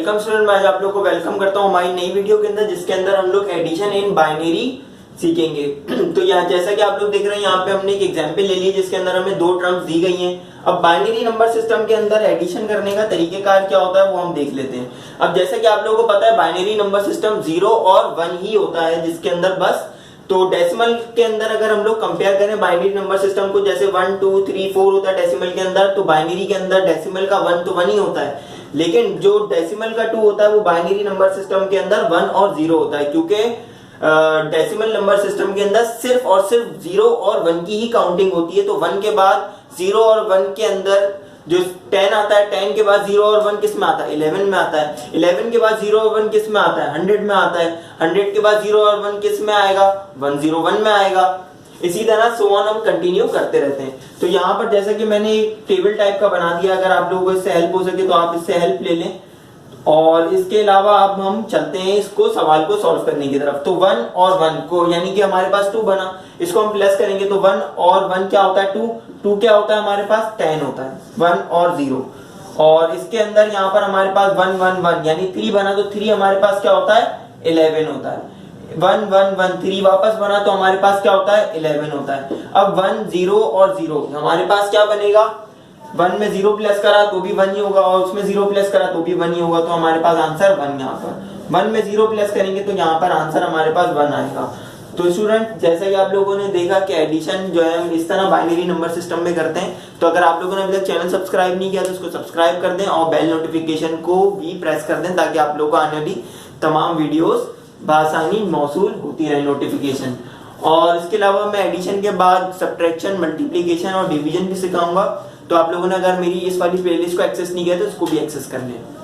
Welcome student, मैं आज आप लोग को वेलकम करता हूँ हमारी नई वीडियो के अंदर, जिसके अंदर हम लोग एडिशन इन बाइनरी सीखेंगे। तो यहाँ जैसा कि आप लोग देख रहे हैं, यहाँ पे हमने एक एग्जांपल ले ली जिसके अंदर हमें दो टर्म्स दी गई हैं। अब बाइनरी नंबर सिस्टम के अंदर एडिशन करने का तरीकेकार क्या होता है वो हम देख लेते हैं। अब जैसा कि आप लोगों को पता है, बाइनरी नंबर सिस्टम 0 और 1 ही होता है, जिसके अंदर बस तो डेसिमल के अंदर अगर हम लोग कंपेयर करें बाइनरी नंबर सिस्टम को, जैसे 1 2 3 4 होता है डेसिमल के अंदर, तो बाइनरी के अंदर डेसिमल का 1 तो 1 ही होता है, लेकिन जो डेसिमल का 2 होता है वो बाइनरी नंबर सिस्टम के अंदर 1 और 0 होता है, क्योंकि डेसिमल नंबर सिस्टम के अंदर सिर्फ और सिर्फ 0 और 1 की ही काउंटिंग होती है। तो 1 के बाद 0 और 1 के अंदर जो 10 आता है, 10 के बाद 0 और 1 किस में आता है, 11 में आता है। 11 के बाद 0 और 1 किस में आता है, 100 में आता है। 100 के बाद 0 और 1 किस में आएगा, 101 में आएगा। इसी तरह सो ऑन हम कंटिन्यू करते रहते हैं। तो यहाँ पर जैसा कि मैंने एक टेबल टाइप का बना दिया, अगर आप लोगों को इससे हेल्प हो सके तो आप इससे हेल्प ले लें। और इसके अलावा अब हम चलते हैं इसको सवाल को सॉल्व करने की तरफ। तो 1 और 1 को, यानी कि हमारे पास 2 बना, इसको हम प्लस करेंगे तो 1 और 1 क्या होता है, 2 2 क्या होता है हमारे पास, 10 होता है, 1 और 0। और इसके अंदर यहाँ पर हमारे पास 1 1 1 यानी 3 बना, तो 3 हमारे पास क्या होता है, 11 होता है। 1 1 1 3 वापस बना तो हमारे पास क्या होता है, 11 होता है। अब 1 0 और 0 हमारे पास क्या बनेगा, 1 में 0 प्लस करा तो भी 1 ही होगा, और उसमें 0 प्लस करा तो भी 1 ही होगा, तो हमारे पास आंसर 1 यहाँ पर। 1 में 0 प्लस करेंगे तो यहाँ पर आंसर हमारे पास 1 आएगा। तो स्टूडेंट, जैसा कि आप लोगों ने देखा कि एडिशन जो है हम इस तरह बाइनरी नंबर सिस्टम में करते हैं। तो अगर आप लोगों ने अभी तक चैनल सब्सक्राइब नहीं किया तो उसको सब्सक्राइब कर दें और बेल नोटिफिकेशन को भी प्रेस कर दें, ताकि आप लोगों को आने वाली तमाम वीडियोस बआसानी मौसूल होती रहे नोटिफिकेशन। और इसके अलावा मैं एडिशन के बाद सब्ट्रैक्शन, मल्टीप्लिकेशन और डिवीजन भी सिखाऊंगा। तो आप लोगों ने अगर मेरी इस वाली प्लेलिस्ट को एक्सेस नहीं किया तो इसको भी एक्सेस कर लें।